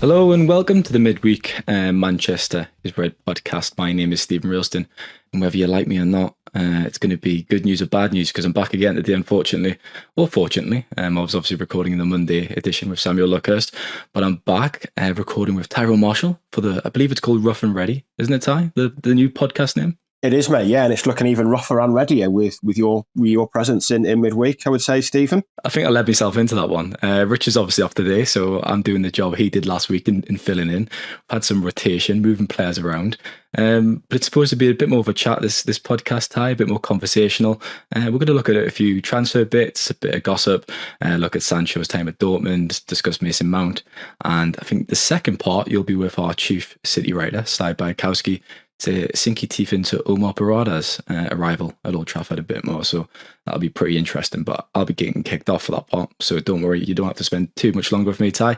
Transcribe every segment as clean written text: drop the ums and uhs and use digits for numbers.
Hello and welcome to the midweek Manchester is Red podcast. My name is Steven Railston, and whether you like me or not, it's going to be good news or bad news because I'm back again today, unfortunately, or fortunately. I was obviously recording the Monday edition with Samuel Luckhurst, but I'm back recording with Tyrone Marshall for I believe it's called Rough and Ready, isn't it, Ty? The new podcast name? It is, mate. Yeah, and it's looking even rougher and readier with your presence in midweek, I would say, Stephen. I think I led myself into that one. Rich is obviously off today, so I'm doing the job he did last week in filling in. I've had some rotation, moving players around. But it's supposed to be a bit more of a chat, this podcast, Ty, a bit more conversational. We're going to look at a few transfer bits, a bit of gossip, look at Sancho's time at Dortmund, discuss Mason Mount. And I think the second part, you'll be with our chief city writer, Sly Bajkowski, to sink your teeth into Omar Berrada's arrival at Old Trafford a bit more. So that'll be pretty interesting, but I'll be getting kicked off for that part. So don't worry, you don't have to spend too much longer with me, Ty.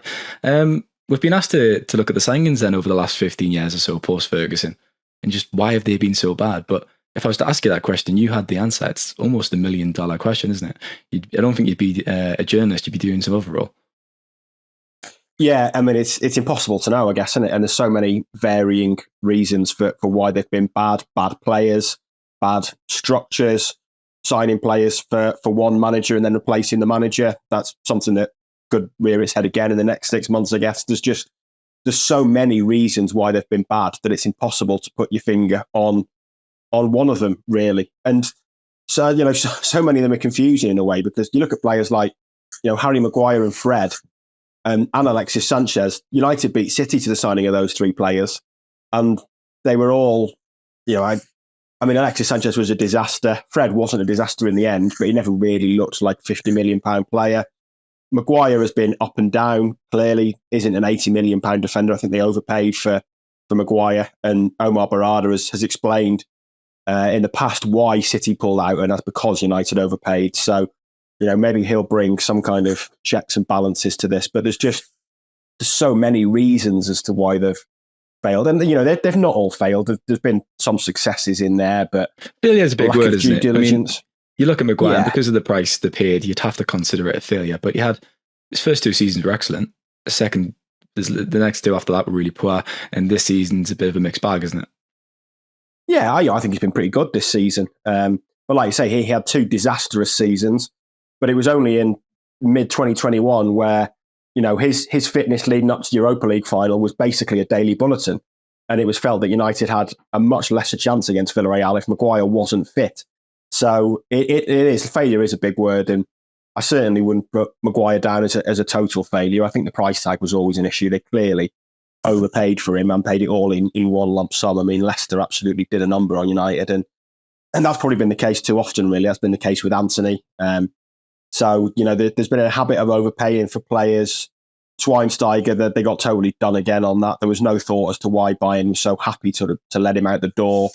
We've been asked to look at the signings then over the last 15 years or so post-Ferguson and just why have they been so bad? But if I was to ask you that question, you had the answer. It's almost $1 million question, isn't it? I don't think you'd be a journalist, you'd be doing some other role. Yeah, I mean, it's impossible to know, I guess, isn't it? And there's so many varying reasons for why they've been bad players, bad structures, signing players for one manager and then replacing the manager. That's something that could rear its head again in the next 6 months, I guess. There's so many reasons why they've been bad that it's impossible to put your finger on one of them, really. And so, so many of them are confusing in a way because you look at players like, Harry Maguire and Fred, and Alexis Sanchez. United beat City to the signing of those three players. And they were all, I mean, Alexis Sanchez was a disaster. Fred wasn't a disaster in the end, but he never really looked like a £50 million player. Maguire has been up and down, clearly isn't an £80 million defender. I think they overpaid for Maguire. And Omar Berrada has explained in the past why City pulled out, and that's because United overpaid. So, maybe he'll bring some kind of checks and balances to this, but there's so many reasons as to why they've failed. And, they've not all failed. There's been some successes in there, but failure is a big word, isn't it? Diligence. I mean, you look at Maguire, because of the price they paid, you'd have to consider it a failure, but his first two seasons were excellent. The next two after that were really poor, and this season's a bit of a mixed bag, isn't it? Yeah, I think he's been pretty good this season. But like you say, he had two disastrous seasons. But it was only in mid-2021 where, his fitness leading up to the Europa League final was basically a daily bulletin. And it was felt that United had a much lesser chance against Villarreal if Maguire wasn't fit. So failure is a big word. And I certainly wouldn't put Maguire down as a total failure. I think the price tag was always an issue. They clearly overpaid for him and paid it all in one lump sum. I mean, Leicester absolutely did a number on United. And that's probably been the case too often, really. That's been the case with Anthony. So, there's been a habit of overpaying for players. Schweinsteiger, they got totally done again on that. There was no thought as to why Bayern was so happy to let him out the door.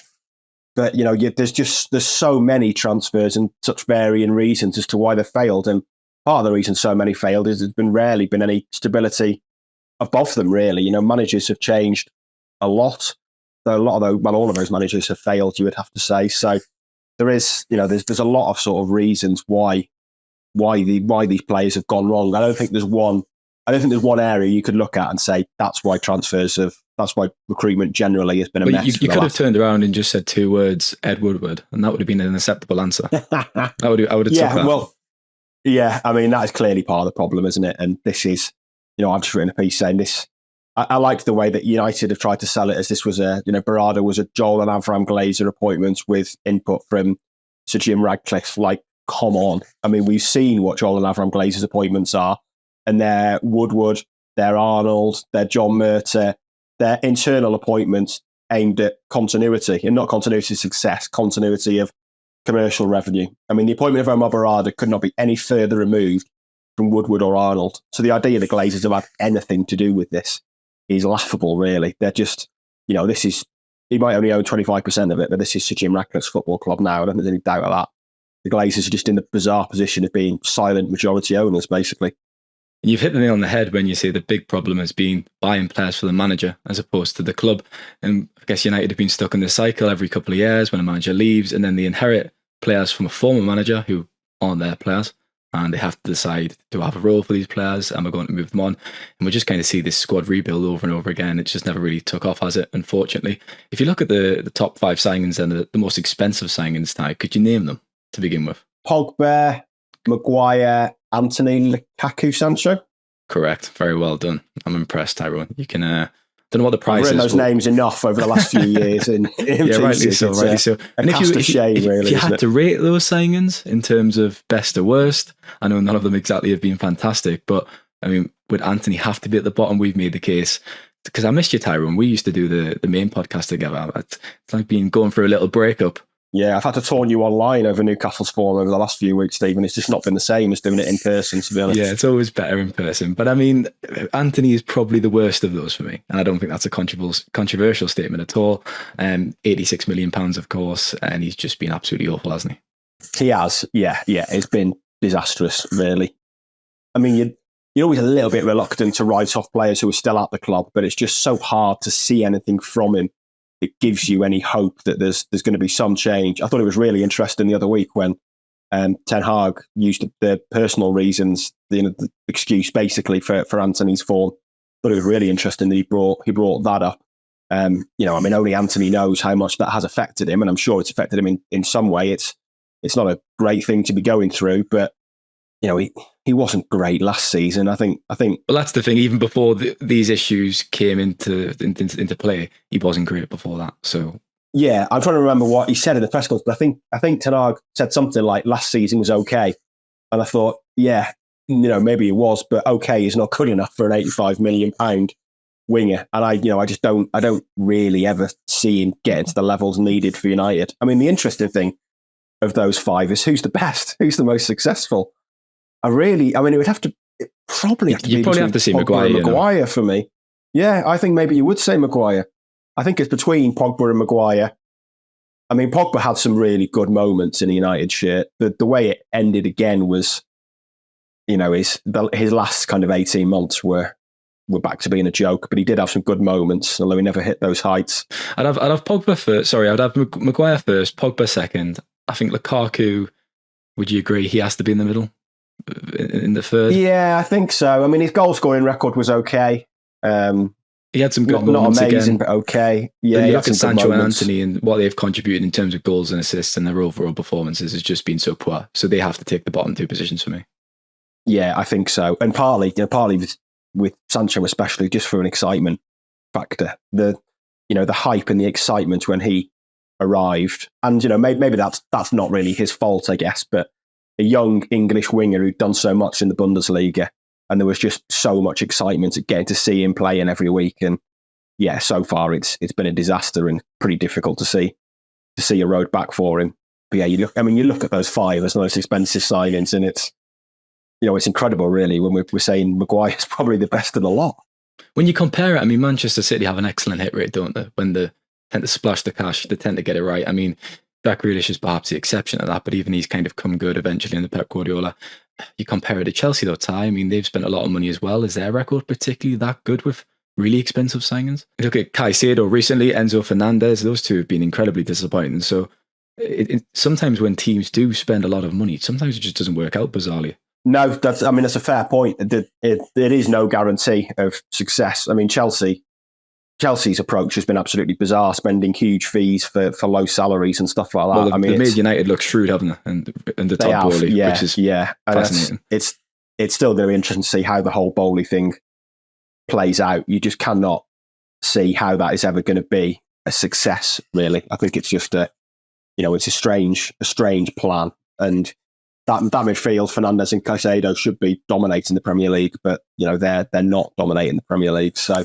But, there's so many transfers and such varying reasons as to why they failed. And part of the reason so many failed is there's rarely been any stability above them, really. Managers have changed a lot. Though all of those managers have failed, you would have to say. So there is, there's a lot of sort of reasons why these players have gone wrong. I don't think there's one area you could look at and say that's why recruitment generally has been a mess. You could have turned around and just said two words, Ed Woodward, and that would have been an acceptable answer. I would have took that. Well, yeah, I mean, that is clearly part of the problem, isn't it? And this is, I've just written a piece saying this. I like the way that United have tried to sell it as this was Berrada was a Joel and Avram Glazer appointment with input from Sir Jim Radcliffe. Like, come on. I mean, we've seen what Joel and Avram Glazer's appointments are, and they're Woodward, they're Arnold, they're John Murta, they're internal appointments aimed at continuity, and not continuity of success, continuity of commercial revenue. I mean, the appointment of Omar Berrada could not be any further removed from Woodward or Arnold. So the idea that Glazers have had anything to do with this is laughable, really. They're just, this is, he might only own 25% of it, but this is Sir Jim Ratcliffe's football club now. I don't think there's any doubt of that. The Glazers are just in the bizarre position of being silent majority owners, basically. And you've hit the nail on the head when you say the big problem has been buying players for the manager as opposed to the club. And I guess United have been stuck in this cycle every couple of years when a manager leaves and then they inherit players from a former manager who aren't their players. and they have to decide, do I have a role for these players? Am I going to move them on? And we just kind of see this squad rebuild over and over again. It just never really took off, has it? Unfortunately, if you look at the top 5 signings and the most expensive signings, Ty, could you name them to begin with? Pogba, Maguire, Anthony, Lukaku, Sancho. Correct. Very well done. I'm impressed, Tyrone. You can. Don't know what the price is. I've written those names enough over the last few years. Yeah, rightly so. Rightly so. And if you had to rate those signings in terms of best to worst, I know none of them exactly have been fantastic, but I mean, would Anthony have to be at the bottom? We've made the case. Because I missed you, Tyrone. We used to do the main podcast together. It's like going through a little breakup. Yeah, I've had to taunt you online over Newcastle's form over the last few weeks, Stephen. It's just not been the same as doing it in person, to be honest. Yeah, it's always better in person. But I mean, Anthony is probably the worst of those for me. And I don't think that's a controversial statement at all. £86 million, of course. And he's just been absolutely awful, hasn't he? He has, yeah. It's been disastrous, really. I mean, you're always a little bit reluctant to write off players who are still at the club, but it's just so hard to see anything from him. It gives you any hope that there's going to be some change. I thought it was really interesting the other week when Ten Hag used the personal reasons, the excuse basically for Anthony's form. I thought it was really interesting that he brought that up. I mean, only Anthony knows how much that has affected him, and I'm sure it's affected him in some way. It's not a great thing to be going through, but he wasn't great last season. I think. Well, that's the thing. Even before these issues came into play, he wasn't great before that. So yeah, I'm trying to remember what he said in the press conference. But I think Ten Hag said something like last season was okay, and I thought, yeah, maybe it was, but okay is not good enough for an £85 million winger. And I don't really ever see him getting to the levels needed for United. I mean, the interesting thing of those 5 is who's the best, who's the most successful. It would have to probably have to say Maguire for me. Yeah, I think maybe you would say Maguire. I think it's between Pogba and Maguire. I mean, Pogba had some really good moments in the United shirt. The way it ended again was, his last kind of 18 months were back to being a joke. But he did have some good moments, although he never hit those heights. I'd have Pogba first. Sorry, I'd have Maguire first, Pogba second. I think Lukaku. Would you agree he has to be in the middle? In the third? Yeah, I think so. I mean, his goal scoring record was okay. He had some good moments. Not amazing, again. But okay. Yeah, you look at Sancho and Anthony and what they've contributed in terms of goals and assists, and their overall performances has just been so poor. So they have to take the bottom 2 positions for me. Yeah, I think so. And partly with Sancho especially, just for an excitement factor. The hype and the excitement when he arrived, and maybe that's not really his fault, I guess, but a young English winger who'd done so much in the Bundesliga, and there was just so much excitement at getting to see him playing every week. And yeah, so far it's been a disaster and pretty difficult to see a road back for him. But yeah, you look at those 5 as the most expensive signings, and it's incredible really when we're saying Maguire's probably the best of the lot. When you compare it, I mean, Manchester City have an excellent hit rate, don't they? When they tend to splash the cash, they tend to get it right. I mean, Jack Grealish is perhaps the exception to that, but even he's kind of come good eventually in the Pep Guardiola. You compare it to Chelsea though, Ty. I mean, they've spent a lot of money as well. Is their record particularly that good with really expensive signings? Look at Caicedo recently, Enzo Fernandez. Those 2 have been incredibly disappointing. So sometimes when teams do spend a lot of money, sometimes it just doesn't work out, bizarrely. No, that's a fair point. It is no guarantee of success. I mean, Chelsea's approach has been absolutely bizarre, spending huge fees for low salaries and stuff like that. Well, they've made United look shrewd, haven't they? And the top Bowley, which is fascinating. It's still going to be interesting to see how the whole Bowley thing plays out. You just cannot see how that is ever going to be a success, really. I think it's just it's a strange plan. And that midfield, Fernandes and Caicedo, should be dominating the Premier League, but they're not dominating the Premier League. So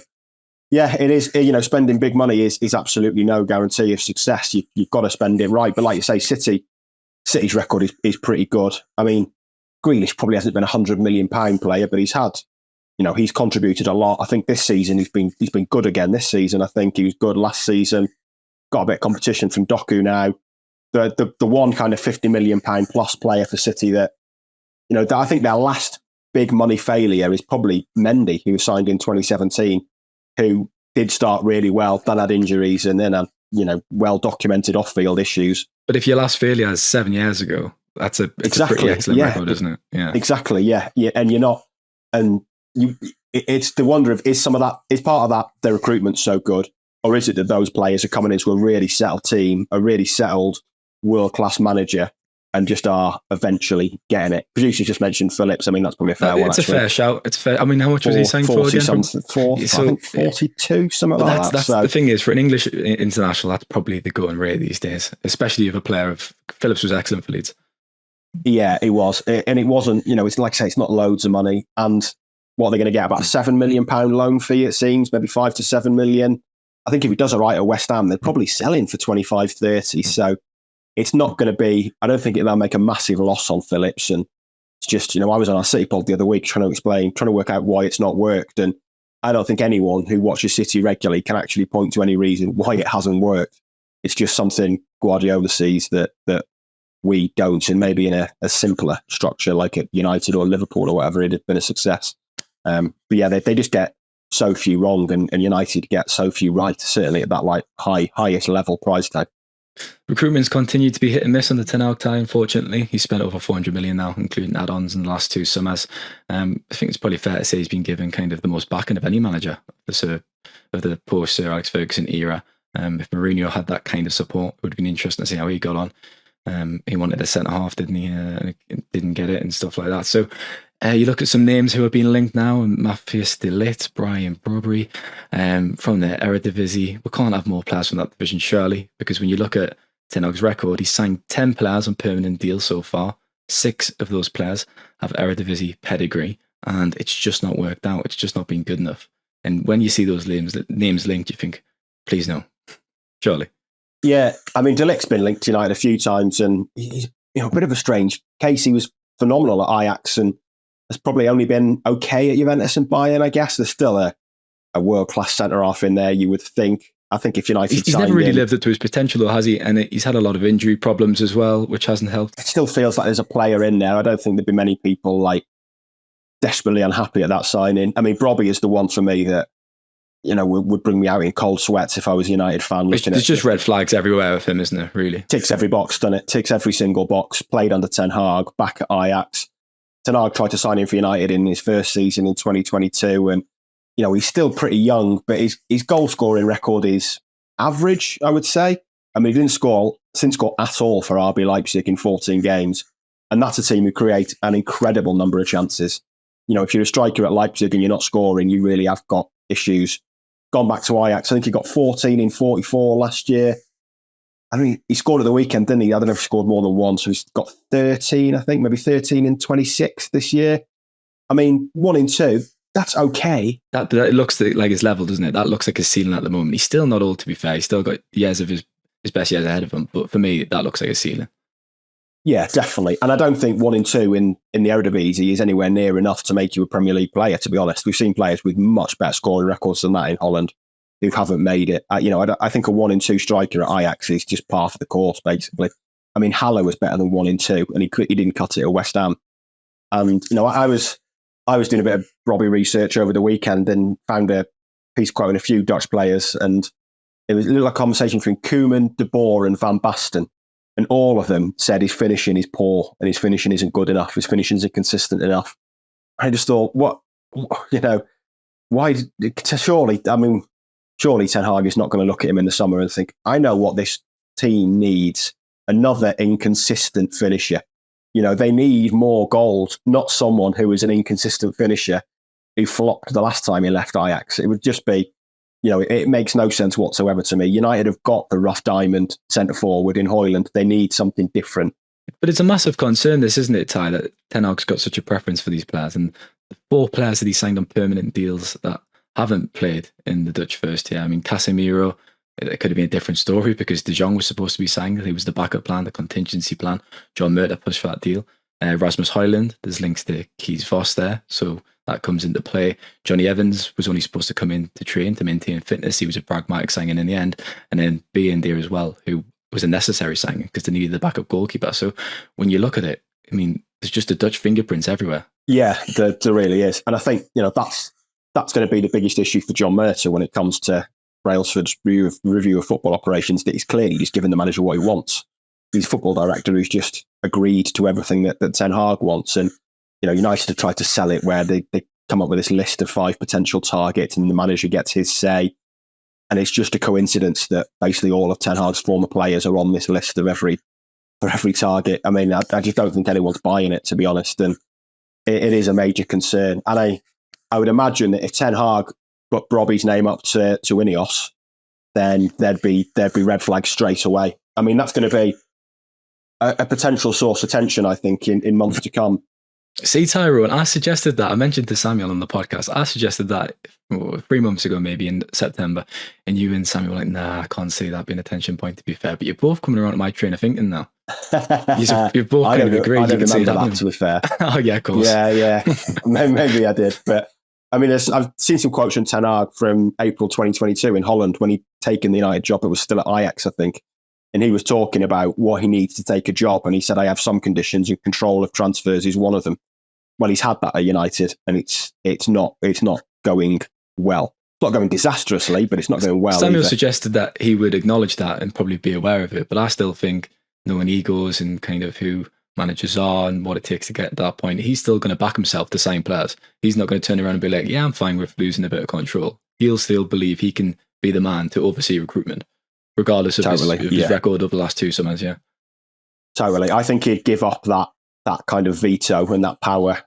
yeah, it is. Spending big money is absolutely no guarantee of success. You've got to spend it right. But like you say, City's record is pretty good. I mean, Grealish probably hasn't been £100 million player, but he's contributed a lot. I think this season he's been good again. This season, I think he was good last season. Got a bit of competition from Doku now. The one kind of £50 million plus player for City that I think their last big money failure is probably Mendy, who was signed in 2017. Who did start really well, then had injuries and then had, well-documented off-field issues. But if your last failure is 7 years ago, it's a pretty excellent record, isn't it? Yeah, exactly. Yeah, and you're not, and it's the wonder of is part of that the recruitment so good, or is it that those players are coming into a really settled team, a really settled world-class manager, and just are eventually getting it? Producer just mentioned Phillips. I mean, that's probably a fair one. It's a fair shout. It's fair. I mean, how much was he signed for again? I think 42, something like that. The thing is, for an English international, that's probably the going rate these days, especially if a player of Phillips was excellent for Leeds. Yeah, it was. And it wasn't, it's like I say, it's not loads of money. And what they're going to get, about a £7 million loan fee, it seems, maybe 5 to 7 million. I think if he does all right at West Ham, they're probably selling for 25, 30. So it's not going to be, I don't think it'll make a massive loss on Phillips. And it's just, I was on our City pod the other week trying to work out why it's not worked. And I don't think anyone who watches City regularly can actually point to any reason why it hasn't worked. It's just something Guardiola sees that we don't, and maybe in a simpler structure like at United or Liverpool or whatever, it'd have been a success. But yeah, they just get so few wrong, and United get so few right, certainly at that like highest level price tag. Recruitment's continued to be hit and miss on the Ten Hag tie, unfortunately. He's spent over 400 million now, including add-ons in the last two summers. I think it's probably fair to say he's been given kind of the most backing of any manager of the post-Sir Alex Ferguson era. If Mourinho had that kind of support, it would have been interesting to see how he got on. He wanted a centre-half, didn't he? And didn't get it and stuff like that. So you look at some names who are being linked now: Matthias de Ligt, Brian Brobry, from the Eredivisie. We can't have more players from that division, surely, because when you look at Ten Hag's record, he's signed 10 players on permanent deals so far. 6 of those players have Eredivisie pedigree, and it's just not worked out. It's just not been good enough. And when you see those names linked, you think, please no, surely. Yeah, I mean, De Ligt's been linked to United a few times, and he's a bit of a strange case. He was phenomenal at Ajax and has probably only been okay at Juventus and Bayern, I guess. There's still a world-class centre-half in there, you would think. I think if United he's never really lived up to his potential, though, has he? And he's had a lot of injury problems as well, which hasn't helped. It still feels like there's a player in there. I don't think there'd be many people like desperately unhappy at that signing. I mean, Brobby is the one for me that would bring me out in cold sweats if I was a United fan. There's just red flags everywhere with him, isn't there, really? Ticks every box, doesn't it? Ticks every single box. Played under Ten Hag, back at Ajax. Ten Hag tried to sign him for United in his first season in 2022. And, he's still pretty young, but his goal-scoring record is average, I would say. I mean, he didn't score at all for RB Leipzig in 14 games. And that's a team who create an incredible number of chances. If you're a striker at Leipzig and you're not scoring, you really have got issues. Gone back to Ajax. I think he got 14 in 44 last year. I mean, he scored at the weekend, didn't he? I don't know if he scored more than one. So he's got 13, I think, maybe 13 in 26 this year. I mean, 1 in 2, that's okay. That it looks like his level, doesn't it? That looks like his ceiling at the moment. He's still not old, to be fair. He's still got years of his best years ahead of him. But for me, that looks like a ceiling. Yeah, definitely. And I don't think 1 in 2 in the Eredivisie is anywhere near enough to make you a Premier League player, to be honest. We've seen players with much better scoring records than that in Holland who haven't made it. I think a 1 in 2 striker at Ajax is just par for the course, basically. I mean, Haller was better than 1 in 2, and he didn't cut it at West Ham. And, I was doing a bit of Robbie research over the weekend and found a piece quoting a few Dutch players, and it was a little conversation between Koeman, De Boer and Van Basten. And all of them said his finishing is poor and his finishing isn't good enough. His finishing isn't consistent enough. I just thought, why? Surely Ten Hag is not going to look at him in the summer and think, I know what this team needs, another inconsistent finisher. They need more goals, not someone who is an inconsistent finisher who flopped the last time he left Ajax. It would just be, it makes no sense whatsoever to me. United have got the rough diamond centre forward in Højlund. They need something different. But it's a massive concern, this, isn't it, Ty, that Ten Hag's got such a preference for these players. And the 4 players that he signed on permanent deals that haven't played in the Dutch first tier. I mean, Casemiro, it could have been a different story because De Jong was supposed to be signed. He was the backup plan, the contingency plan. John Murta pushed for that deal. Rasmus Højlund, there's links to Kees Vos there, so that comes into play. Johnny Evans was only supposed to come in to train, to maintain fitness. He was a pragmatic signing in the end. And then B there as well, who was a necessary signing because they needed the backup goalkeeper. So when you look at it, I mean, there's just the Dutch fingerprints everywhere. Yeah, there really is. And I think, that's going to be the biggest issue for John Murta when it comes to Brailsford's review of football operations, that he's clearly just giving the manager what he wants. he's football director who's just agreed to everything that Ten Hag wants. And, United have tried to sell it where they come up with this list of 5 potential targets and the manager gets his say. And it's just a coincidence that basically all of Ten Hag's former players are on this list of every target. I mean, I just don't think anyone's buying it, to be honest. And it is a major concern. And I would imagine that if Ten Hag put Robbie's name up to Ineos, then there'd be red flags straight away. I mean, that's going to be a potential source of tension, I think, in months to come. See, Tyrone, I suggested that. I mentioned to Samuel on the podcast, I suggested that 3 months ago, maybe in September, and you and Samuel were like, nah, I can't see that being a tension point, to be fair. But you're both coming around to my train of thinking now. You're both kind of agreed. I don't remember that, to be fair. Oh, yeah, of course. Yeah. Maybe I did. But I mean, I've seen some quotes from Ten Hag from April 2022 in Holland when he'd taken the United job. It was still at Ajax, I think. And he was talking about what he needs to take a job. And he said, I have some conditions and control of transfers is one of them. Well, he's had that at United and it's not going well. It's not going disastrously, but it's not going well. Samuel either. Suggested that he would acknowledge that and probably be aware of it. But I still think, knowing egos and kind of who managers are and what it takes to get to that point, he's still going to back himself to sign players. He's not going to turn around and be like, yeah, I'm fine with losing a bit of control. He'll still believe he can be the man to oversee recruitment, regardless of his record over the last 2 summers, yeah. Totally. I think he'd give up that kind of veto and that power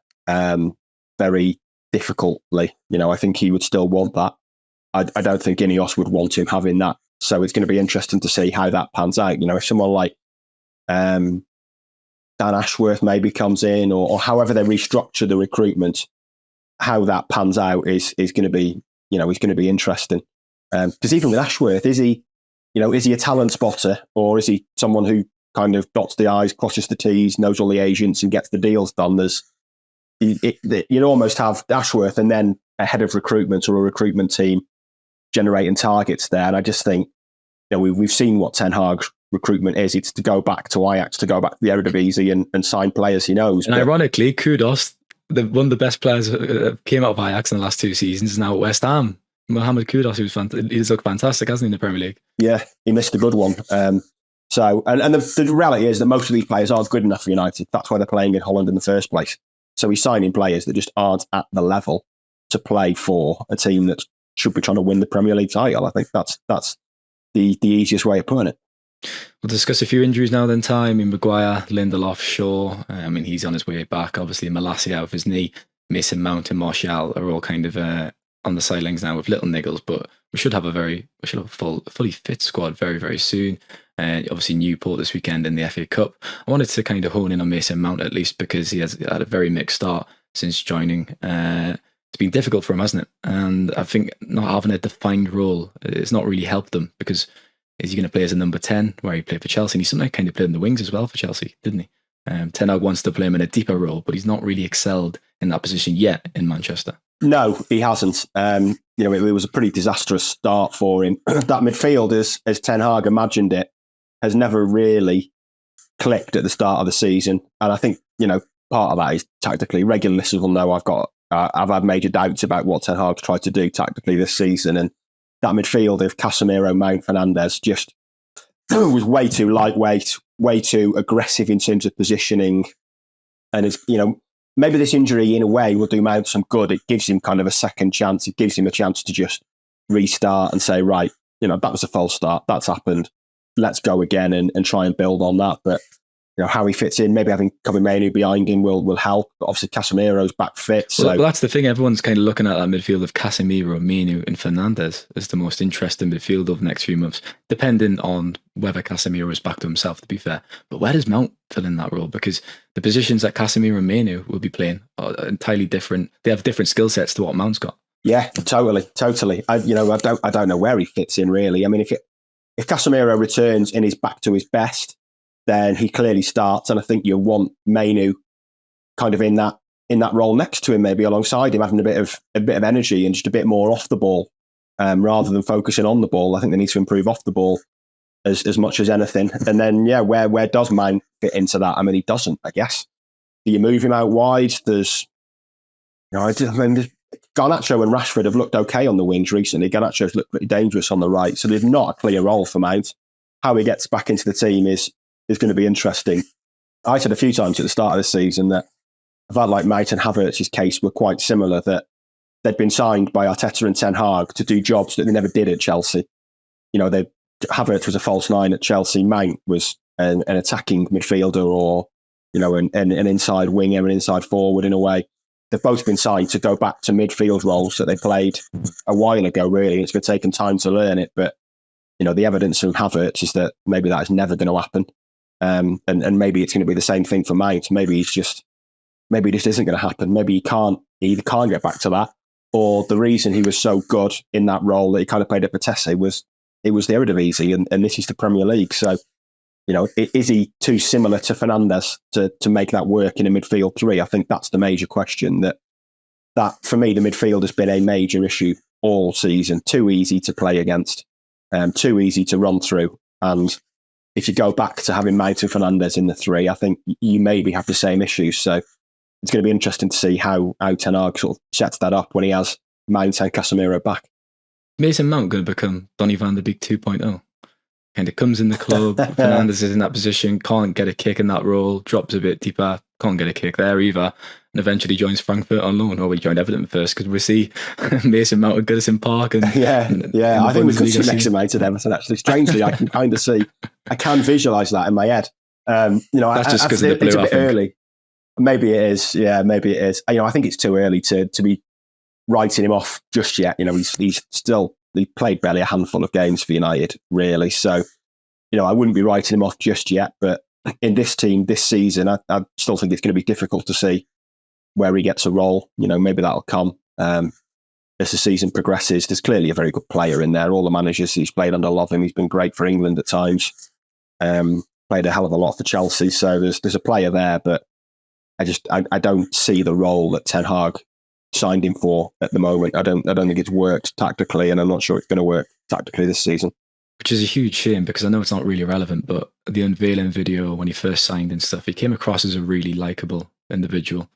very difficultly. I think he would still want that. I don't think Ineos would want him having that. So it's going to be interesting to see how that pans out. If someone like Dan Ashworth maybe comes in or however they restructure the recruitment, how that pans out is going to be, is going to be interesting. Because even with Ashworth, is he a talent spotter or is he someone who kind of dots the I's, crosses the T's, knows all the agents and gets the deals done? You'd almost have Ashworth and then a head of recruitment or a recruitment team generating targets there. And I just think, we've seen what Ten Hag's recruitment is. It's to go back to Ajax, to go back to the Eredivisie and sign players he knows. And ironically, Kudos, one of the best players came out of Ajax in the last 2 seasons, is now at West Ham. Mohamed Kudos, he's looked fantastic, hasn't he, in the Premier League? Yeah, he missed a good one. So the reality is that most of these players aren't good enough for United. That's why they're playing in Holland in the first place. So he's signing players that just aren't at the level to play for a team that should be trying to win the Premier League title. I think that's the easiest way of putting it. We'll discuss a few injuries now then, Ty. I mean, Maguire, Lindelof, Shaw. He's on his way back. Obviously, Malacia out of his knee. Mason Mount and Marshall are all kind of on the sidelines now with little niggles, but we should have a fully fit squad very, very soon. Obviously Newport this weekend in the FA Cup. I wanted to kind of hone in on Mason Mount at least because he has had a very mixed start since joining. It's been difficult for him, hasn't it? And I think not having a defined role has not really helped them because is he going to play as a number 10 where he played for Chelsea? And he sometimes kind of played in the wings as well for Chelsea, didn't he? Ten Hag wants to play him in a deeper role, but he's not really excelled in that position yet in Manchester. No, he hasn't. It was a pretty disastrous start for him. That midfield, as Ten Hag imagined it, has never really clicked at the start of the season. And I think, part of that is tactically. Regular listeners will know I've had major doubts about what Ten Hag's tried to do tactically this season. And that midfield of Casemiro, Mount, Fernandes just was way too lightweight, way too aggressive in terms of positioning. And it's, maybe this injury in a way will do Mount some good. It gives him kind of a second chance. It gives him a chance to just restart and say, right, that was a false start. That's happened. Let's go again and try and build on that. But how he fits in, maybe having Kobe Mainoo behind him will help. But obviously Casemiro's back fit. So well, that's the thing. Everyone's kind of looking at that midfield of Casemiro, Mainoo and Fernandes as the most interesting midfield of the next few months, depending on whether Casemiro is back to himself, to be fair. But where does Mount fill in that role? Because the positions that Casemiro and Mainoo will be playing are entirely different. They have different skill sets to what Mount's got. Yeah, totally. I don't know where he fits in really. I mean, if Casemiro returns and is back to his best, then he clearly starts. And I think you want Mainoo kind of in that role next to him, maybe alongside him, having a bit of energy and just a bit more off the ball, rather than focusing on the ball. I think they need to improve off the ball as much as anything. And then, where does Mount fit into that? I mean, he doesn't, I guess. Do you move him out wide? Garnacho and Rashford have looked okay on the wings recently. Garnacho's looked pretty dangerous on the right. So there's not a clear role for Mount. How he gets back into the team is is going to be interesting. I said a few times at the start of the season that I felt like Mount and Havertz's case were quite similar, that they'd been signed by Arteta and Ten Hag to do jobs that they never did at Chelsea. Havertz was a false nine at Chelsea. Mount was an attacking midfielder, or an inside winger, an inside forward in a way. They've both been signed to go back to midfield roles that they played a while ago, really. It's going to take them time to learn it, but the evidence from Havertz is that maybe that is never going to happen. And maybe it's going to be the same thing for Mount. Maybe it just isn't going to happen. Maybe he either can't get back to that, or the reason he was so good in that role that he kind of played at Vitesse was it was the Eredivisie, and this is the Premier League. So, is he too similar to Fernandes to make that work in a midfield three? I think that's the major question. That for me, the midfield has been a major issue all season. Too easy to play against, too easy to run through. And if you go back to having Mount and Fernandes in the three, I think you maybe have the same issues. So it's going to be interesting to see how Ten Hag sort of sets that up when he has Mount and Casemiro back. Mason Mount going to become Donny van de Beek 2.0. Kind of comes in the club. Fernandes is in that position, can't get a kick in that role, drops a bit deeper, can't get a kick there either, and eventually joins Frankfurt on loan. Or we joined Everton first because we see Mason Mount at Goodison Park. And I think we could see next to Mount at Everton. Actually, strangely, I can kind of see, I can visualise that in my head. That's just because of the blue. It's a bit early. Maybe it is. Yeah, maybe it is. I think it's too early to be writing him off just yet. He played barely a handful of games for United, really. So, I wouldn't be writing him off just yet. But in this team this season, I still think it's going to be difficult to see where he gets a role. Maybe that'll come as the season progresses. There's clearly a very good player in there. All the managers he's played under love him. He's been great for England at times. Played a hell of a lot for Chelsea. So there's a player there, but I don't see the role that Ten Hag signed him for at the moment. I don't think it's worked tactically, and I'm not sure it's going to work tactically this season. Which is a huge shame, because I know it's not really relevant, but the unveiling video when he first signed and stuff, he came across as a really likeable individual.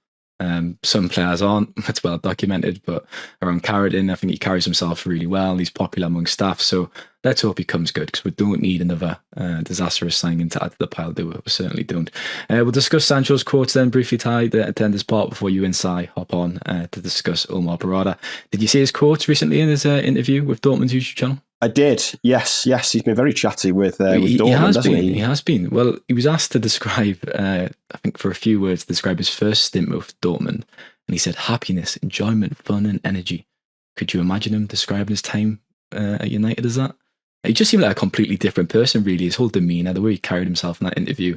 Some players aren't, it's well documented, but around Carradine, I think he carries himself really well. He's popular among staff, so let's hope he comes good, because we don't need another disastrous signing to add to the pile, do we? We certainly don't. We'll discuss Sancho's quotes then briefly, Ty, to attend this part before you and Si hop on to discuss Omar Berrada. Did you see his quotes recently in his interview with Dortmund's YouTube channel? I did, yes. He's been very chatty with Dortmund, hasn't he? He has been. Well, he was asked to describe, I think for a few words, describe his first stint with Dortmund. And he said, happiness, enjoyment, fun and energy. Could you imagine him describing his time at United as that? He just seemed like a completely different person, really. His whole demeanour, the way he carried himself in that interview.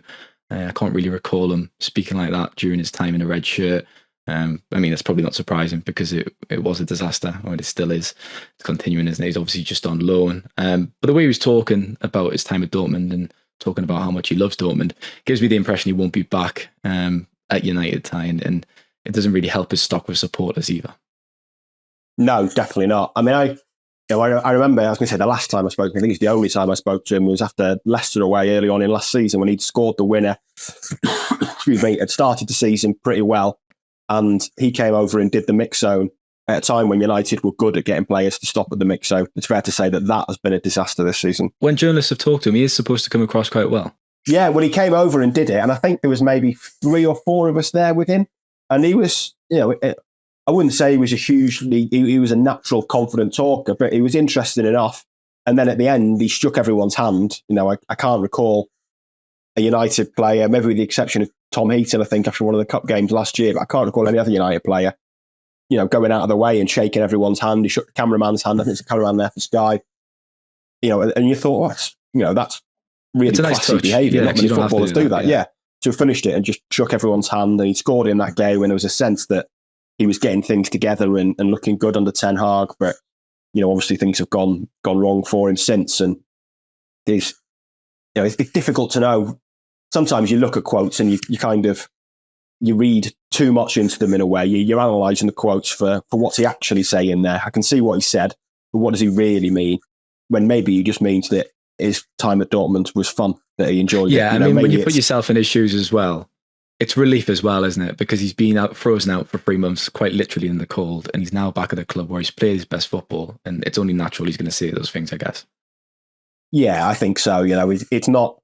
I can't really recall him speaking like that during his time in a red shirt. That's probably not surprising, because it was a disaster, or it still is. It's continuing, isn't it? He's obviously just on loan. But the way he was talking about his time at Dortmund and talking about how much he loves Dortmund gives me the impression he won't be back at United, Ty, and it doesn't really help his stock with supporters either. No, definitely not. I remember, I was going to say the last time I spoke to him, I think it's the only time I spoke to him, was after Leicester away early on in last season, when he'd scored the winner. Excuse me, had started the season pretty well. And he came over and did the mix zone at a time when United were good at getting players to stop at the mix zone. It's fair to say that has been a disaster this season. When journalists have talked to him, he is supposed to come across quite well. Yeah, well, he came over and did it. And I think there was maybe 3 or 4 of us there with him. And he was, I wouldn't say he was he was a natural, confident talker, but he was interesting enough. And then at the end, he shook everyone's hand. I can't recall a United player, maybe with the exception of Tom Heaton, I think, after one of the cup games last year, but I can't recall any other United player, going out of the way and shaking everyone's hand. He shook the cameraman's hand. I think it's a cameraman there for Sky. And you thought, that's really classy behaviour. Not many footballers do that. Yeah. So he finished it and just shook everyone's hand, and he scored in that game, and there was a sense that he was getting things together and looking good under Ten Hag. But, obviously things have gone wrong for him since, and it's difficult to know. Sometimes you look at quotes and you read too much into them in a way. You're analysing the quotes for what's he actually saying there. I can see what he said, but what does he really mean? When maybe he just means that his time at Dortmund was fun, that he enjoyed it. Yeah, when you put yourself in his shoes as well, it's relief as well, isn't it? Because he's been frozen out for 3 months, quite literally in the cold, and he's now back at a club where he's played his best football, and it's only natural he's going to say those things, I guess. Yeah, I think so. It's not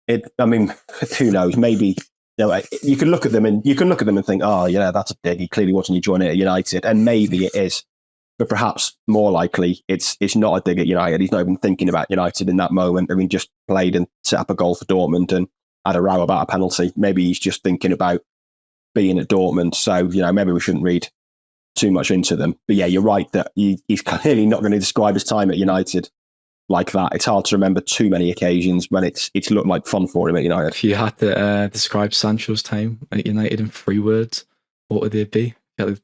I mean, who knows? Maybe you can look at them and think, oh, yeah, that's a dig. He clearly wasn't enjoying it at United, and maybe it is. But perhaps more likely, it's not a dig at United. He's not even thinking about United in that moment. I mean, just played and set up a goal for Dortmund and had a row about a penalty. Maybe he's just thinking about being at Dortmund. So, maybe we shouldn't read too much into them. But yeah, you're right that he's clearly not going to describe his time at United like that. It's hard to remember too many occasions when it's looked like fun for him at United. If you had to describe Sancho's time at United in 3 words, what would they be? Nail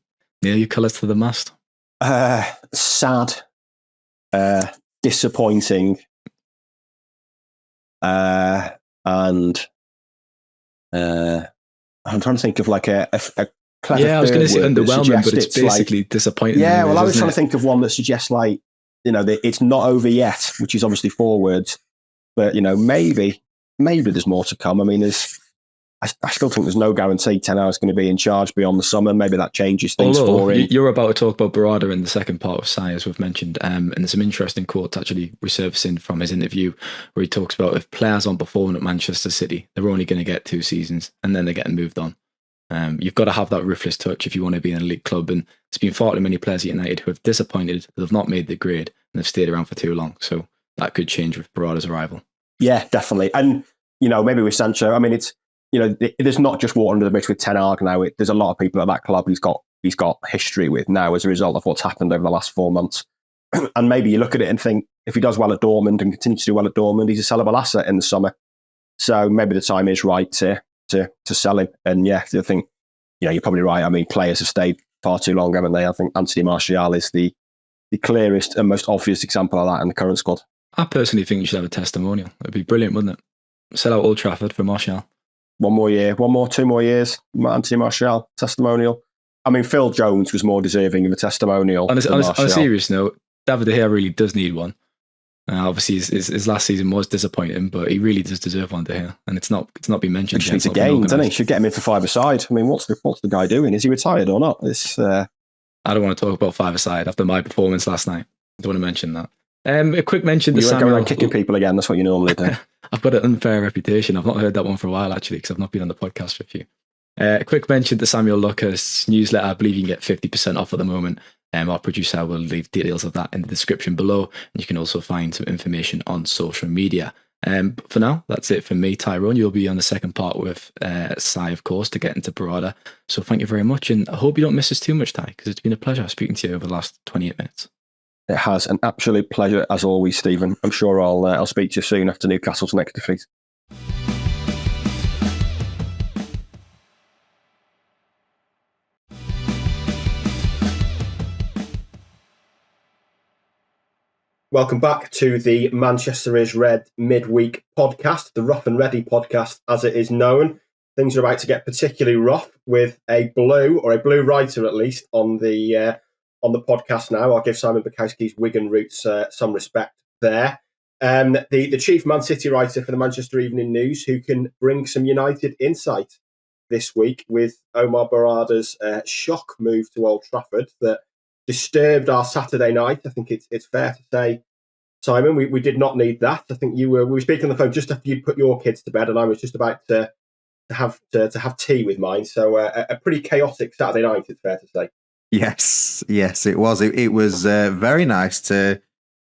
your colours to the mast. Sad, disappointing, and I'm trying to think of like a clever. Yeah, I was going to say underwhelming, but it's basically like, disappointing. Yeah, well, I was trying to think of one that suggests like, that it's not over yet, which is obviously 4 words, but maybe there's more to come. I mean, I still think there's no guarantee Ten Hag's going to be in charge beyond the summer. Maybe that changes things for him. You're about to talk about Berrada in the second part of Sai, as we've mentioned, and there's some interesting quotes actually resurfacing from his interview where he talks about if players aren't performing at Manchester City, they're only going to get 2 seasons and then they're getting moved on. You've got to have that ruthless touch if you want to be in an elite club, and there's been far too many players at United who have disappointed, they've not made the grade, and they've stayed around for too long. So that could change with Berrada's arrival. Yeah, definitely. And, maybe with Sancho, I mean, it's, there's not just water under the bridge with Ten Hag now. There's a lot of people at that club he's got history with now as a result of what's happened over the last 4 months. And maybe you look at it and think, if he does well at Dortmund and continues to do well at Dortmund, he's a sellable asset in the summer. So maybe the time is right to sell him. And yeah, I think, you're probably right. I mean, players have stayed far too long, haven't they? I think Anthony Martial is the clearest and most obvious example of that in the current squad. I personally think you should have a testimonial. It'd be brilliant, wouldn't it? Sell out Old Trafford for Martial. 2 more years, Anthony Martial, testimonial. I mean, Phil Jones was more deserving of a testimonial. On a serious note, David De Gea really does need one. Obviously, his last season was disappointing, but he really does deserve one, De Gea, and it's not been mentioned. He needs a game, doesn't he? Should get him in for 5-a-side. I mean, what's the guy doing? Is he retired or not? I don't want to talk about 5-a-side after my performance last night. I don't want to mention that. A quick mention to Samuel. You were going around kicking people again. That's what you normally do. I've got an unfair reputation. I've not heard that one for a while, actually, because I've not been on the podcast for a few. A quick mention to Samuel Luckhurst's newsletter. I believe you can get 50% off at the moment. Our producer will leave details of that in the description below. And you can also find some information on social media. But for now, that's it from me, Tyrone. You'll be on the second part with Sai, of course, to get into Berrada. So thank you very much. And I hope you don't miss us too much, Ty, because it's been a pleasure speaking to you over the last 28 minutes. It has, an absolute pleasure as always, Stephen. I'm sure I'll speak to you soon after Newcastle's next defeat. Welcome back to the Manchester is Red midweek podcast, the Rough and Ready podcast, as it is known. Things are about to get particularly rough with a blue writer at least on the podcast now. I'll give Simon Bukowski's Wigan roots some respect there. The chief Man City writer for the Manchester Evening News, who can bring some United insight this week with Omar Berrada's shock move to Old Trafford that disturbed our Saturday night. I think it's fair to say, Simon, we did not need that. I think we were speaking on the phone just after you'd put your kids to bed, and I was just about to have tea with mine. So a pretty chaotic Saturday night, it's fair to say. Yes, it was. It was very nice to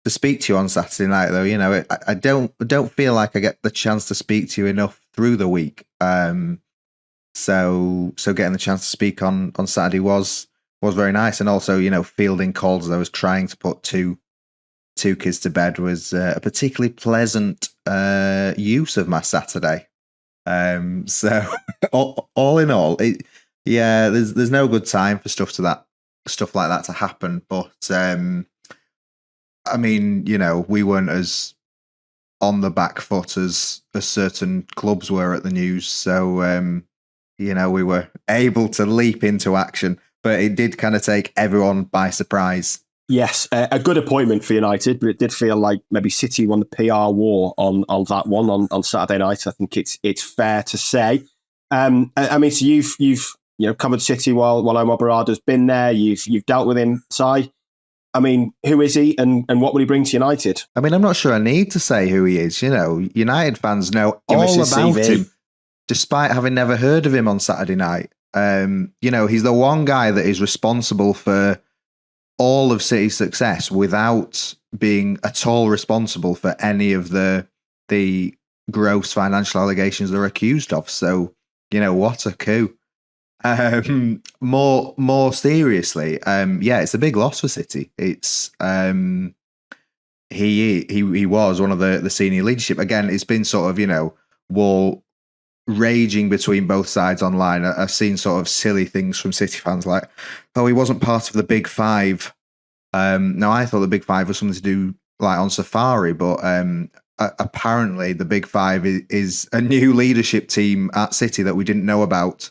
speak to you on Saturday night, though. I don't feel like I get the chance to speak to you enough through the week. So getting the chance to speak on Saturday was very nice, and also fielding calls as I was trying to put two kids to bed was a particularly pleasant use of my Saturday. So all in all, there's no good time for stuff like that to happen. But I mean, we weren't as on the back foot as certain clubs were at the news. So we were able to leap into action, but it did kind of take everyone by surprise. Yes, a good appointment for United, but it did feel like maybe City won the PR war on that one on Saturday night. I think it's fair to say. I mean, so you've covered City while Omar Berrada's been there. You've dealt with him, Si. I mean, who is he and what will he bring to United? I mean, I'm not sure I need to say who he is. United fans know Give us all his about CV. him, despite having never heard of him on Saturday night. He's the one guy that is responsible for all of City's success without being at all responsible for any of the gross financial allegations they're accused of. So, what a coup. More seriously, it's a big loss for City. It's he was one of the senior leadership. Again, it's been sort of, war raging between both sides online. I've seen sort of silly things from City fans like, oh, he wasn't part of the Big Five. Now, I thought the Big Five was something to do like on Safari, but apparently the Big Five is a new leadership team at City that we didn't know about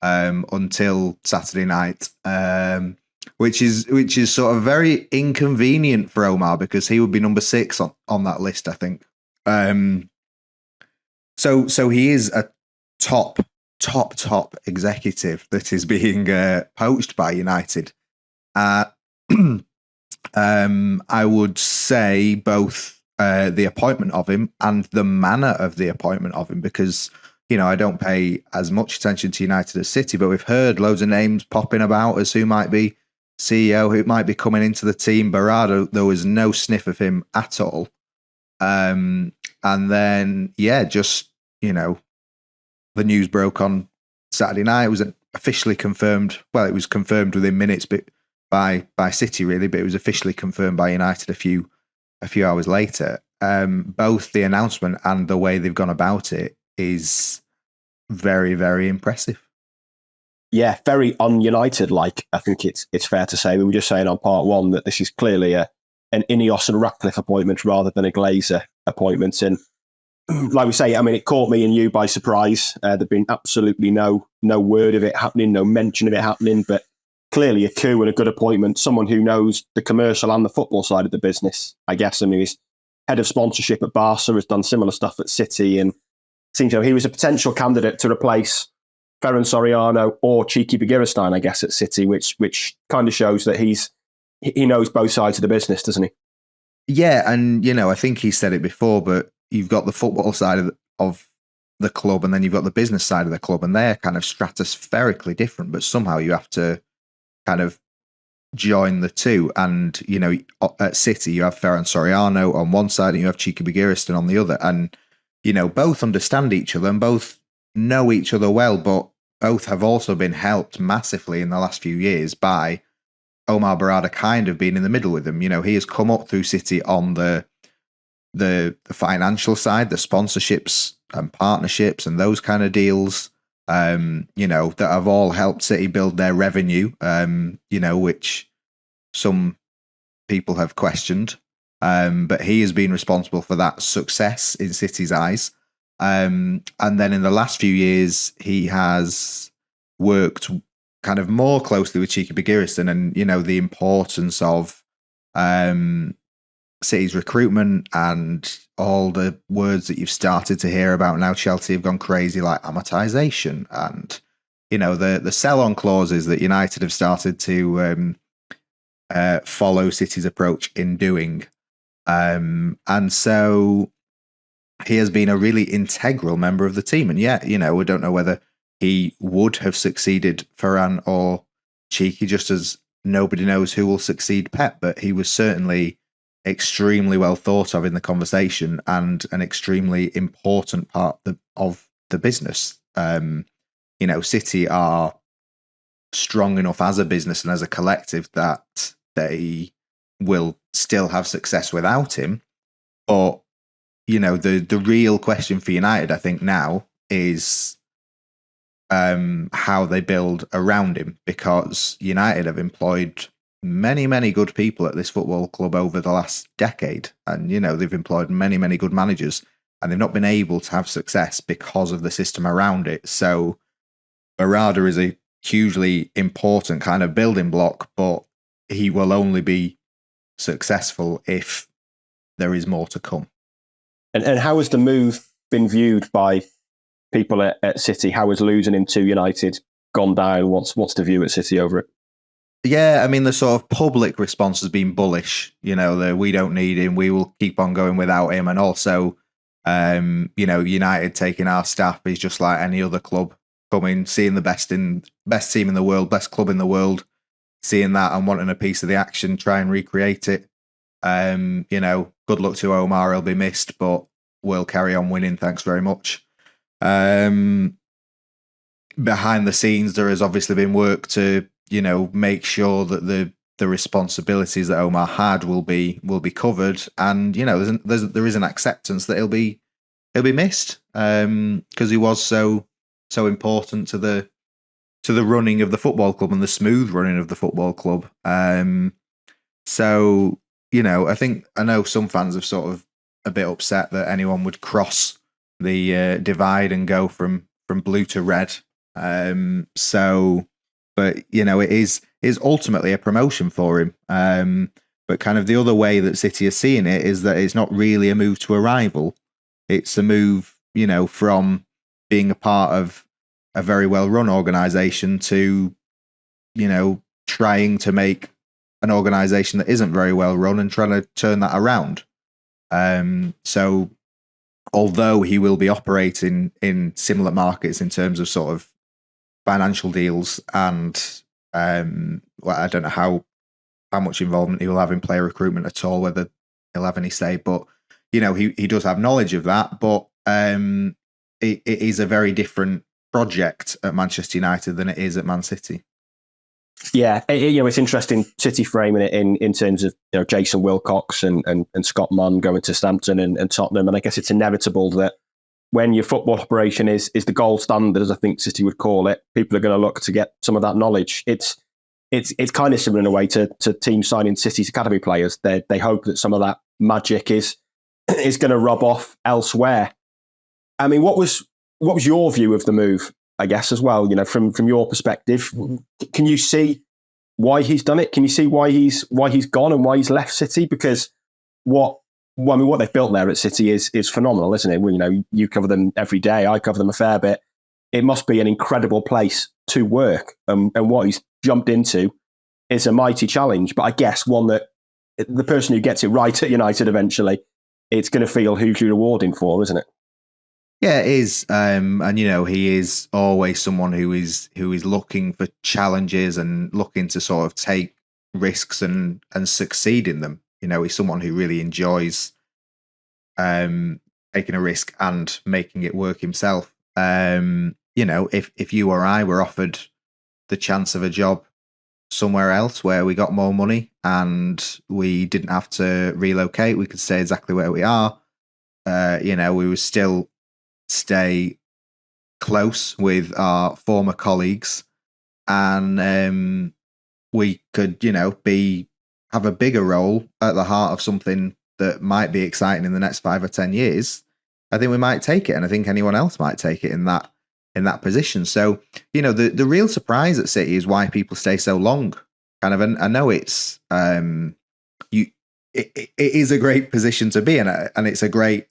until Saturday night, which is sort of very inconvenient for Omar because he would be number 6 on that list, I think. So he is a top executive that is being poached by United. I would say both the appointment of him and the manner of the appointment of him, because I don't pay as much attention to United as City, but we've heard loads of names popping about as who might be CEO, who might be coming into the team. Berrada, there was no sniff of him at all. And then, the news broke on Saturday night. It was officially confirmed. Well, it was confirmed within minutes, but by City really, but it was officially confirmed by United a few hours later. Both the announcement and the way they've gone about it is very, very impressive. Yeah, very un-United like. I think it's fair to say. We were just saying on part 1 that this is clearly an Ineos and Ratcliffe appointment rather than a Glazer appointment. And like we say, I mean, it caught me and you by surprise. There'd been absolutely no word of it happening, no mention of it happening, but clearly a coup and a good appointment. Someone who knows the commercial and the football side of the business, I guess. I mean, he's head of sponsorship at Barca, has done similar stuff at City, and seems he was a potential candidate to replace Ferran Soriano or Cheeky Begiristain, I guess, at City, which kind of shows that he knows both sides of the business, doesn't he? Yeah, and I think he said it before, but you've got the football side of the club, and then you've got the business side of the club, and they're kind of stratospherically different, but somehow you have to kind of join the two. And, at City, you have Ferran Soriano on one side and you have Cheeky Begiristain on the other. And, both understand each other and both know each other well, but both have also been helped massively in the last few years by Omar Berrada kind of being in the middle with them. He has come up through City on the financial side, the sponsorships and partnerships and those kind of deals, that have all helped City build their revenue, which some people have questioned. But he has been responsible for that success in City's eyes. And then in the last few years, he has worked kind of more closely with Cheeky Begiristain and, the importance of City's recruitment and all the words that you've started to hear about now. Chelsea have gone crazy, like amortization and, the sell-on clauses that United have started to follow City's approach in doing. And so he has been a really integral member of the team. And yet, we don't know whether he would have succeeded Ferran or Cheeky, just as nobody knows who will succeed Pep, but he was certainly extremely well thought of in the conversation and an extremely important part of the business. City are strong enough as a business and as a collective that they will still have success without him. But, the real question for United, I think now, is how they build around him, because United have employed many, many good people at this football club over the last decade. And, they've employed many, many good managers, and they've not been able to have success because of the system around it. So Berrada is a hugely important kind of building block, but he will only be successful if there is more to come. And how has the move been viewed by people at City? How has losing him to United gone down? What's the view at City over it? Yeah, I mean, the sort of public response has been bullish. We don't need him. We will keep on going without him. And also, United taking our staff is just like any other club coming, seeing the best team in the world, best club in the world, seeing that and wanting a piece of the action, try and recreate it. Good luck to Omar. He'll be missed, but we'll carry on winning. Thanks very much. Behind the scenes, there has obviously been work to make sure that the responsibilities that Omar had will be covered, and there is an acceptance that he'll be missed because he was so important to the running of the football club and the smooth running of the football club. So I know some fans are sort of a bit upset that anyone would cross the divide and go from blue to red. But it is ultimately a promotion for him. But kind of the other way that City are seeing it is that it's not really a move to a rival. It's a move, from being a part of a very well-run organisation to, trying to make an organisation that isn't very well-run and trying to turn that around. So although he will be operating in similar markets in terms of sort of financial deals and I don't know how much involvement he will have in player recruitment at all, whether he'll have any say, but he does have knowledge of that. But it is a very different project at Manchester United than it is at Man City. Yeah, it's interesting City framing it in terms of Jason Wilcox and Scott Munn going to Southampton and Tottenham, and I guess it's inevitable that when your football operation is the gold standard, as I think City would call it, people are going to look to get some of that knowledge. It's kind of similar in a way to teams signing City's academy players. They hope that some of that magic is going to rub off elsewhere. I mean, what was your view of the move, I guess, as well? From your perspective, can you see why he's done it? Can you see why he's gone and why he's left City? Because what they've built there at City is phenomenal, isn't it? You cover them every day. I cover them a fair bit. It must be an incredible place to work. And what he's jumped into is a mighty challenge. But I guess one that the person who gets it right at United eventually, it's going to feel hugely rewarding for, isn't it? Yeah, it is. And he is always someone who is looking for challenges and looking to sort of take risks and succeed in them. He's someone who really enjoys taking a risk and making it work himself. If you or I were offered the chance of a job somewhere else where we got more money and we didn't have to relocate, we could stay exactly where we are. We would still stay close with our former colleagues, and we could, have a bigger role at the heart of something that might be exciting in the next 5 or 10 years. I think we might take it, and I think anyone else might take it in that position. So, the real surprise at City is why people stay so long. Kind of, and I know it's it is a great position to be in, and it's a great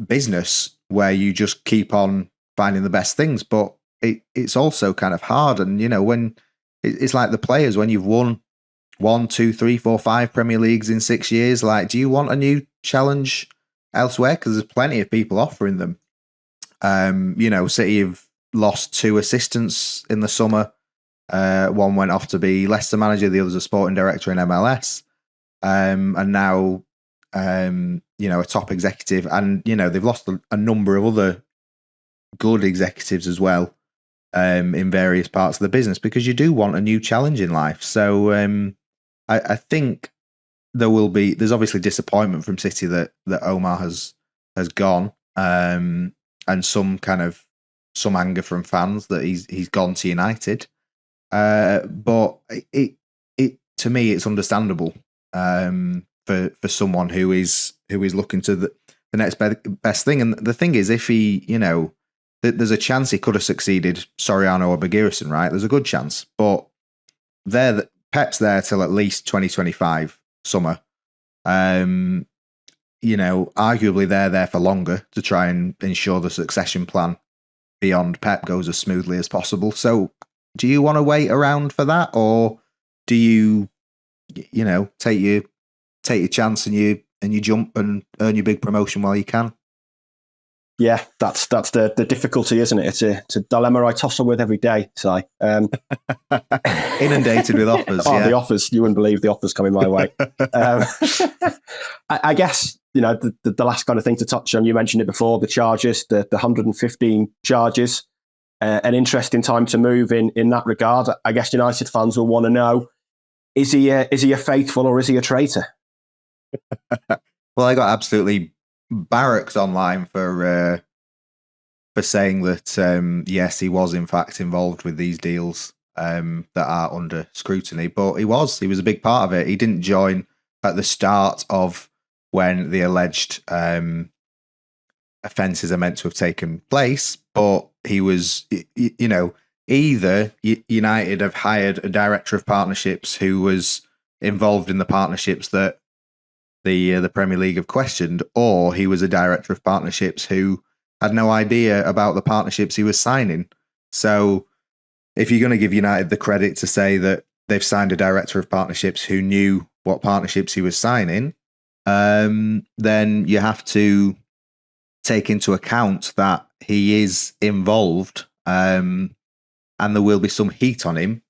business where you just keep on finding the best things, but it's also kind of hard. And when it's like the players, when you've won 1, 2, 3, 4, 5 Premier Leagues in 6 years, like, do you want a new challenge elsewhere? Because there's plenty of people offering them. City have lost 2 assistants in the summer. One went off to be Leicester manager, the other's a sporting director in MLS. And now a top executive, and they've lost a number of other good executives as well in various parts of the business, because you do want a new challenge in life. So I think there's obviously disappointment from City that Omar has gone, and some anger from fans that he's gone to United. But it to me, it's understandable for someone who is looking to the next best thing. And the thing is, if he, there's a chance he could have succeeded Soriano or Bergerson, right? There's a good chance, but Pep's there till at least 2025 summer. Arguably they're there for longer to try and ensure the succession plan beyond Pep goes as smoothly as possible. So, you want to wait around for that, or do you take your chance and you jump and earn your big promotion while you can? Yeah, that's the difficulty, isn't it? It's a dilemma I tussle with every day, Si. Inundated with offers. The offers, you wouldn't believe the offers coming my way. I guess, the last kind of thing to touch on, you mentioned it before, the charges, the 115 charges, an interesting time to move in that regard. I guess United fans will want to know, is he a faithful or is he a traitor? Well, I got absolutely barracks online for saying that yes, he was in fact involved with these deals that are under scrutiny, but he was a big part of it. He didn't join at the start of when the alleged offences are meant to have taken place, but he was, either United have hired a director of partnerships who was involved in the partnerships that the Premier League have questioned, or he was a director of partnerships who had no idea about the partnerships he was signing. So if you're going to give United the credit to say that they've signed a director of partnerships who knew what partnerships he was signing, then you have to take into account that he is involved, and there will be some heat on him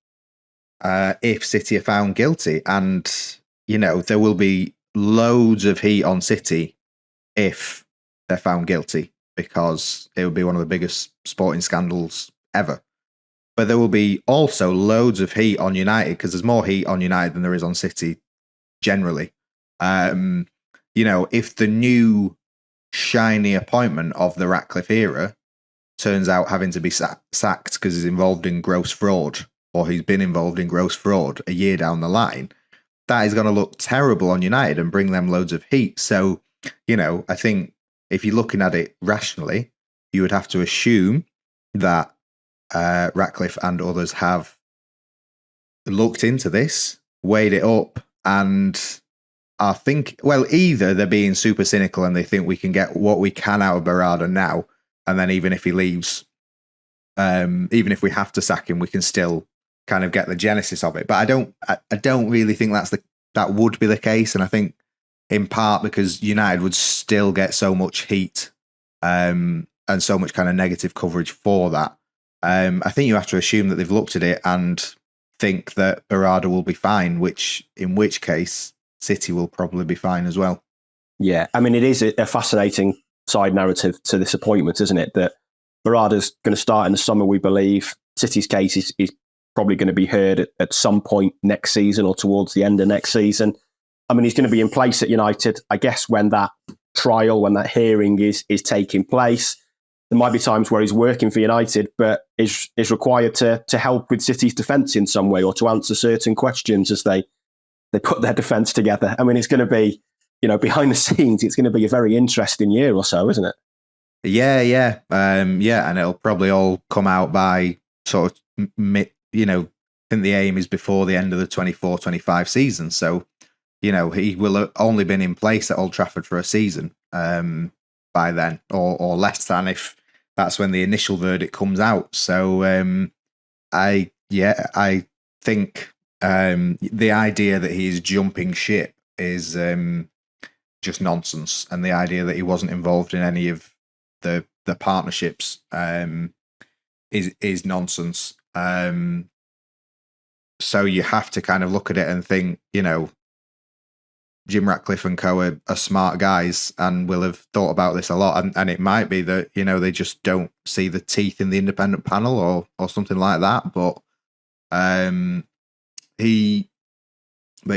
if City are found guilty. And, there will be loads of heat on City if they're found guilty, because it would be one of the biggest sporting scandals ever. But there will be also loads of heat on United, because there's more heat on United than there is on City generally. If the new shiny appointment of the Ratcliffe era turns out having to be sacked because he's involved in gross fraud, or he's been involved in gross fraud a year down the line, that is going to look terrible on United and bring them loads of heat. So, I think if you're looking at it rationally, you would have to assume that Ratcliffe and others have looked into this, weighed it up, and either they're being super cynical and they think we can get what we can out of Berrada now, and then even if he leaves, even if we have to sack him, we can still kind of get the genesis of it. But I don't really think that would be the case, and I think in part because United would still get so much heat and so much kind of negative coverage for that. I think you have to assume that they've looked at it and think that Berrada will be fine, in which case City will probably be fine as well. Yeah, I mean, it is a fascinating side narrative to this appointment, isn't it? That Berrada's going to start in the summer, we believe. City's case is probably going to be heard at some point next season or towards the end of next season. I mean, he's going to be in place at United, I guess, when that trial, when that hearing is taking place. There might be times where he's working for United, but is required to help with City's defence in some way, or to answer certain questions as they put their defence together. I mean, it's going to be, behind the scenes, it's going to be a very interesting year or so, isn't it? Yeah. And it'll probably all come out by sort of, I think the aim is before the end of the 24-25 season. So, he will have only been in place at Old Trafford for a season by then, or less than, if that's when the initial verdict comes out. So I think the idea that he's jumping ship is just nonsense, and the idea that he wasn't involved in any of the partnerships is nonsense. So you have to kind of look at it and think, Jim Ratcliffe and co are smart guys and will have thought about this a lot. And it might be that, they just don't see the teeth in the independent panel or something like that. But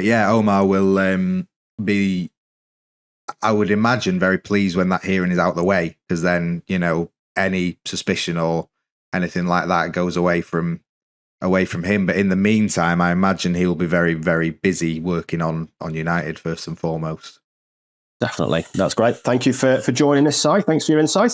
Omar will be, I would imagine, very pleased when that hearing is out of the way, because then, any suspicion or anything like that goes away from him. But in the meantime, I imagine he'll be very, very busy working on United first and foremost. Definitely. That's great. Thank you for joining us, Si. Thanks for your insight.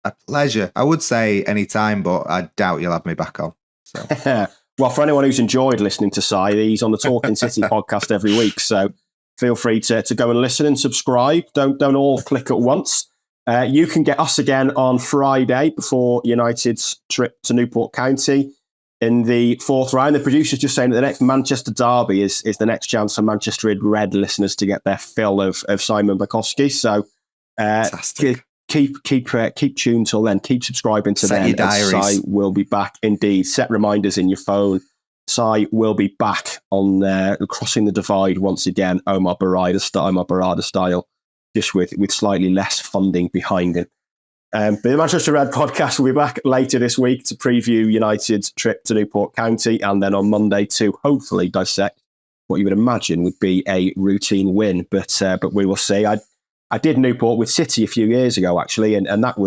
A pleasure. I would say any time, but I doubt you'll have me back on. So. Well, for anyone who's enjoyed listening to Si, he's on the Talking City podcast every week. So feel free to go and listen and subscribe. Don't all click at once. You can get us again on Friday before United's trip to Newport County. in the fourth round. The producer's just saying that the next Manchester derby is the next chance for Manchester Red listeners to get their fill of Simon Bukowski. So keep tuned till then. Keep subscribing to them. Si will be back. Indeed, set reminders in your phone. Si will be back on Crossing the Divide once again. Omar Berrada style, just with slightly less funding behind him. But the Manchester Red podcast will be back later this week to preview United's trip to Newport County, and then on Monday to hopefully dissect what you would imagine would be a routine win. But we will see. I did Newport with City a few years ago, actually, and that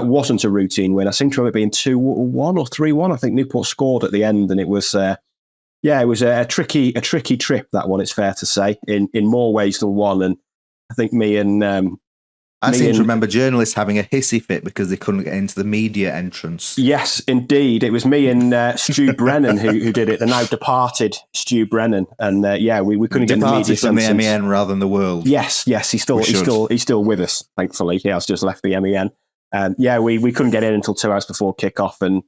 wasn't a routine win. I seem to remember it being 2-1 or 3-1. I think Newport scored at the end, and it was it was a tricky trip, that one. It's fair to say, in more ways than one. And I think I seem to remember journalists having a hissy fit because they couldn't get into the media entrance. Yes, indeed. It was me and Stu Brennan who did it, the now departed Stu Brennan. And we couldn't get in the media from the MEN rather than the world. Yes, he's still with us, thankfully. He has just left the MEN. We couldn't get in until 2 hours before kickoff. And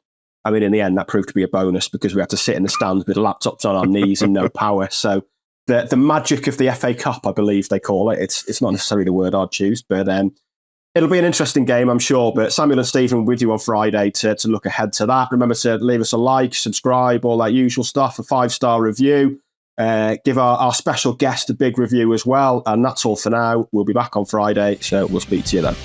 I mean, in the end, that proved to be a bonus because we had to sit in the stands with laptops on our knees and no power. So the magic of the FA Cup, I believe they call it. It's not necessarily the word I'd choose, but it'll be an interesting game, I'm sure. But Samuel and Stephen with you on Friday to look ahead to that. Remember to leave us a like, subscribe, all that usual stuff, a 5-star review. Give our special guest a big review as well. And that's all for now. We'll be back on Friday, so we'll speak to you then.